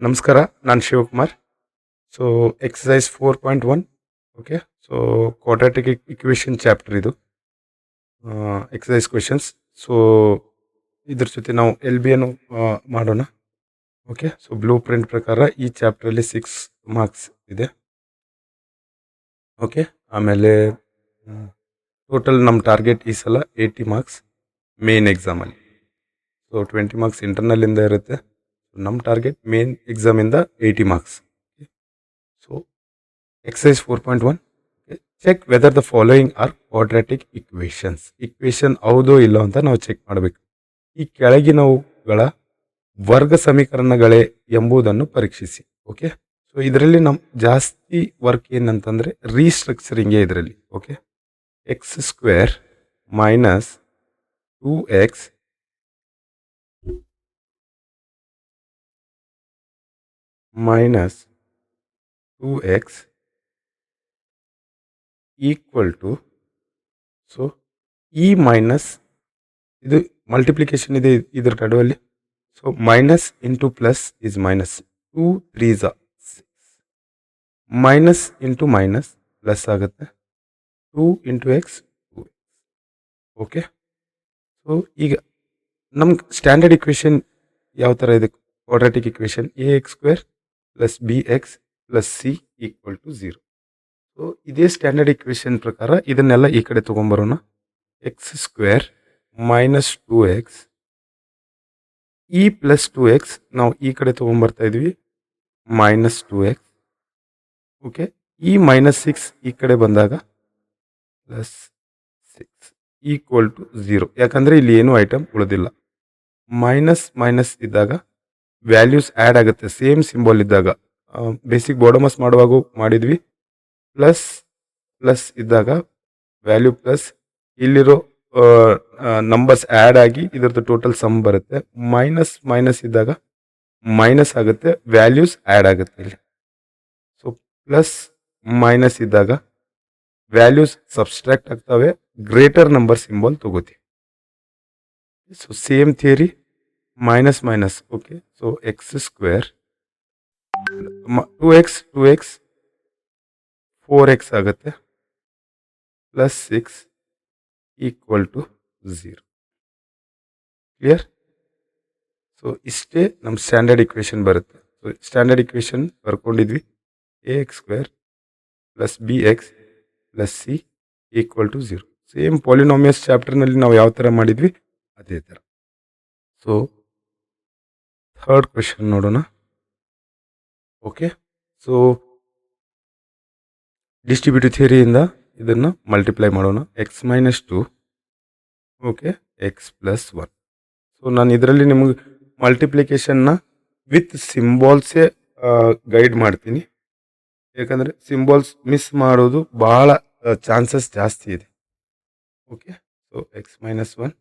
ನಮಸ್ಕಾರ, ನಾನು Shivakumar. So exercise 4.1. Okay. So quadratic equation chapter ಇದು, ಎಕ್ಸಸೈಸ್ ಕ್ವೆಶನ್ಸ್. ಸೊ ಇದ್ರ ಜೊತೆ ನಾವು LBಯನ್ನು ಮಾಡೋಣ. ಓಕೆ. ಸೊ ಬ್ಲೂ ಪ್ರಿಂಟ್ ಪ್ರಕಾರ ಈ ಚಾಪ್ಟ್ರಲ್ಲಿ 6 ಮಾರ್ಕ್ಸ್ ಇದೆ. ಓಕೆ. ಆಮೇಲೆ ಟೋಟಲ್ ನಮ್ಮ ಟಾರ್ಗೆಟ್ ಈ ಸಲ 80 ಮಾರ್ಕ್ಸ್ ಮೇನ್ ಎಕ್ಸಾಮಲ್ಲಿ. ಸೊ 20 ಮಾರ್ಕ್ಸ್ ಇಂಟರ್ನಲ್ಲಿಂದ ಇರುತ್ತೆ. ನಮ್ಮ ಟಾರ್ಗೆಟ್ ಮೇನ್ ಎಕ್ಸಾಮಿಂದ 80 marks. So exercise 4.1. Check whether the following are quadratic equations. Equation ಹೌದೋ ಇಲ್ಲೋ ಅಂತ ನಾವು ಚೆಕ್ ಮಾಡಬೇಕು. ಈ ಕೆಳಗಿನವುಗಳ ವರ್ಗ ಸಮೀಕರಣಗಳೇ ಎಂಬುದನ್ನು ಪರೀಕ್ಷಿಸಿ. ಓಕೆ. ಸೊ ಇದರಲ್ಲಿ ನಮ್ಮ ಜಾಸ್ತಿ ವರ್ಕ್ ಏನಂತಂದರೆ ರೀಸ್ಟ್ರಕ್ಚರಿಂಗೇ ಇದರಲ್ಲಿ. Okay. x² minus 2x minus 2x equal to, so ಈ ಮೈನಸ್ ಇದು ಮಲ್ಟಿಪ್ಲಿಕೇಶನ್ ಇದೆ ಇದ್ರ ನಡುವಲ್ಲಿ. So minus into plus is minus, 2 3s 6, minus into minus plus ಆಗುತ್ತೆ, 2 into X 2x. Okay. So ಈಗ ನಮ್ಗೆ ಸ್ಟ್ಯಾಂಡರ್ಡ್ ಇಕ್ವೇಷನ್ ಯಾವ ಥರ ಇದೆ? Quadratic equation ax² plus bx plus c equal to 0. So ಇದೇ ಸ್ಟ್ಯಾಂಡರ್ಡ್ ಇಕ್ವೇಷನ್ ಪ್ರಕಾರ ಇದನ್ನೆಲ್ಲ ಈ ಕಡೆ ತೊಗೊಂಬರೋಣ. x² minus 2x plus 2x ನಾವು ಈ ಕಡೆ ತೊಗೊಂಬರ್ತಾ ಇದ್ವಿ, ಮೈನಸ್ 2x. ಓಕೆ. ಮೈನಸ್ 6 ಈ ಕಡೆ ಬಂದಾಗ ಪ್ಲಸ್ 6 ಈಕ್ವಲ್ ಟು 0. ಯಾಕಂದರೆ ಇಲ್ಲಿ ಏನೂ ಐಟಮ್ ಉಳಿದಿಲ್ಲ. ಮೈನಸ್ ಮೈನಸ್ ಇದ್ದಾಗ ವ್ಯಾಲ್ಯೂಸ್ ಆ್ಯಡ್ ಆಗುತ್ತೆ, ಸೇಮ್ ಸಿಂಬಲ್ ಇದ್ದಾಗ. ಬೇಸಿಕ್ ಬೋಡಮಸ್ ಮಾಡುವಾಗ ಮಾಡಿದ್ವಿ. ಪ್ಲಸ್ ಪ್ಲಸ್ ಇದ್ದಾಗ ವ್ಯಾಲ್ಯೂ ಪ್ಲಸ್, ಇಲ್ಲಿರೋ ನಂಬರ್ಸ್ ಆ್ಯಡ್ ಆಗಿ ಇದರದ್ದು ಟೋಟಲ್ ಸಮ್ ಬರುತ್ತೆ. ಮೈನಸ್ ಮೈನಸ್ ಇದ್ದಾಗ ಮೈನಸ್ ಆಗುತ್ತೆ, ವ್ಯಾಲ್ಯೂಸ್ ಆ್ಯಡ್ ಆಗುತ್ತೆ ಇಲ್ಲಿ. ಸೊ ಪ್ಲಸ್ ಮೈನಸ್ ಇದ್ದಾಗ ವ್ಯಾಲ್ಯೂಸ್ ಸಬ್ಸ್ಟ್ರಾಕ್ಟ್ ಆಗ್ತವೆ, ಗ್ರೇಟರ್ ನಂಬರ್ ಸಿಂಬಲ್ ತಗೋತೀವಿ. So same theory, minus minus. Okay. So x² 2x 4x ಆಗುತ್ತೆ, plus 6 equal to 0. Clear? So ಇಷ್ಟೇ ನಮ್ಮ ಸ್ಟ್ಯಾಂಡರ್ಡ್ ಇಕ್ವೇಷನ್ ಬರುತ್ತೆ. ಸೊ ಸ್ಟ್ಯಾಂಡರ್ಡ್ ಇಕ್ವೇಷನ್ ಬರ್ಕೊಂಡಿದ್ವಿ, ax² plus bx plus c equal to 0. Same polynomials ಚಾಪ್ಟರ್ನಲ್ಲಿ ನಾವು ಯಾವ ಥರ ಮಾಡಿದ್ವಿ ಅದೇ ಥರ. ಸೊ ಥರ್ಡ್ ಕ್ವೆಶನ್ ನೋಡೋಣ. ಓಕೆ. ಸೊ ಡಿಸ್ಟ್ರಿಬ್ಯೂಟಿವ್ ಥಿಯರಿಯಿಂದ ಇದನ್ನು ಮಲ್ಟಿಪ್ಲೈ ಮಾಡೋಣ. x minus 2, okay, x plus 1. So ನಾನು ಇದರಲ್ಲಿ ನಿಮಗೆ ಮಲ್ಟಿಪ್ಲಿಕೇಶನ್ನ ವಿತ್ ಸಿಂಬಾಲ್ಸೇ ಗೈಡ್ ಮಾಡ್ತೀನಿ, ಯಾಕಂದರೆ ಸಿಂಬಾಲ್ಸ್ ಮಿಸ್ ಮಾಡೋದು ಭಾಳ ಚಾನ್ಸಸ್ ಜಾಸ್ತಿ ಇದೆ. Okay. So x minus 1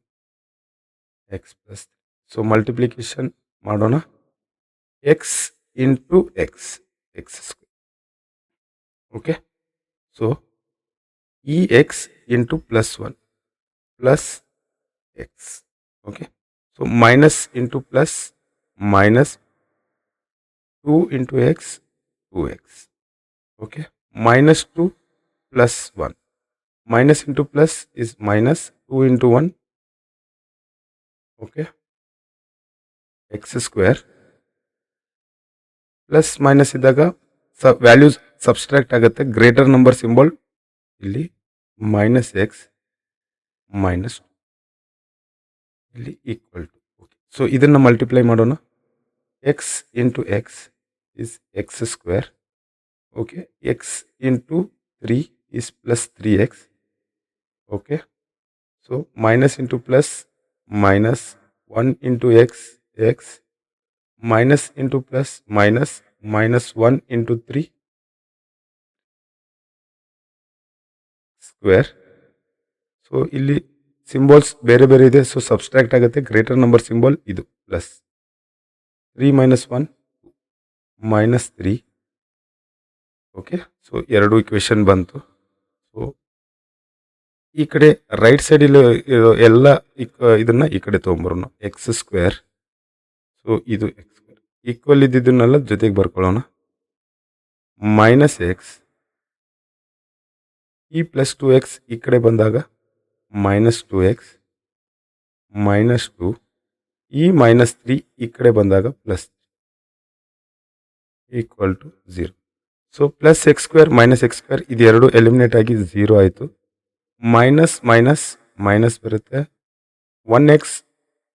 x plus 3. So multiplication ಮಾಡೋಣ. x into x² okay. So x into plus 1 plus x. Okay. So minus into plus minus 2 into x 2x. Okay. Minus 2 plus 1, minus into plus is minus, 2 into 1. Okay. x² plus minus ಇದ್ದಾಗ values subtract ಆಗುತ್ತೆ, greater number symbol ಇಲ್ಲಿ, minus X minus ಇಲ್ಲಿ equal to. Okay. So ಇದನ್ನು multiply ಮಾಡೋಣ. X into X is x². Okay. X into 3 is plus 3x. Okay. So minus into plus minus, 1 into X X, minus into plus minus, minus 1 into 3 square. So ಇಲ್ಲಿ symbols ಬೇರೆ ಬೇರೆ ಇದೆ, so subtract ಆಗುತ್ತೆ, greater number symbol ಇದು plus 3 minus 1 minus 3. Okay. So ಎರಡು equation ಬಂತು. So ಈ ಕಡೆ ರೈಟ್ ಸೈಡಲ್ಲಿ ಎಲ್ಲ ಇದನ್ನು ಈ ಕಡೆ ತೊಗೊಂಬರೋಣ. x². ಸೊ ಇದು x². ಈಕ್ವಲ್ ಇದ್ದಿದ್ದನ್ನೆಲ್ಲ ಜೊತೆಗೆ ಬರ್ಕೊಳ್ಳೋಣ. ಮೈನಸ್ ಎಕ್ಸ್ ಈ ಪ್ಲಸ್ 2x ಈ ಕಡೆ ಬಂದಾಗ ಮೈನಸ್ 2x ಮೈನಸ್ 2 ಈ ಮೈನಸ್ 3 ಈ ಕಡೆ ಬಂದಾಗ plus equal to 0. So plus x square minus x square ಇದೆರಡು ಎಲಿಮಿನೇಟ್ ಆಗಿ 0 ಆಯಿತು. ಮೈನಸ್ ಮೈನಸ್ ಮೈನಸ್ ಬರುತ್ತೆ. 1x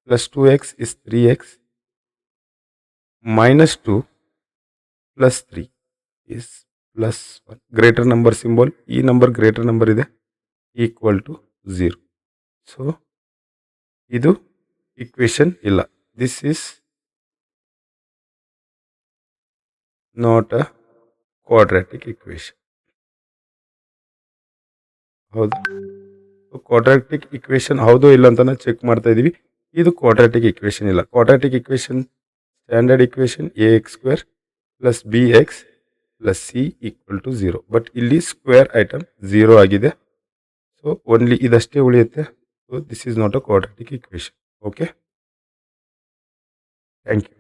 plus 2x is 3x minus 2 plus 3 is plus 1. Greater number symbol, ಈ ನಂಬರ್ ಗ್ರೇಟರ್ ನಂಬರ್ ಇದೆ, ಈಕ್ವಲ್ ಟು 0. ಸೊ ಇದು equation ಇಲ್ಲ. This is not a quadratic equation. ಹೌದು, quadratic equation ಹೌದೋ ಇಲ್ಲ ಅಂತ ನಾವು ಚೆಕ್ ಮಾಡ್ತಾ ಇದೀವಿ. ಇದು ಕ್ವಾಡ್ರಾಟಿಕ್ ಇಕ್ವೇಶನ್ ಇಲ್ಲ. Quadratic equation standard equation ax² plus bx plus c equal to 0. But ಇಲ್ಲಿ ಸ್ಕ್ವೇರ್ ಐಟಮ್ 0 ಆಗಿದೆ. ಸೊ ಓನ್ಲಿ ಇದಷ್ಟೇ ಉಳಿಯುತ್ತೆ. So this is not a quadratic equation. Okay, thank you.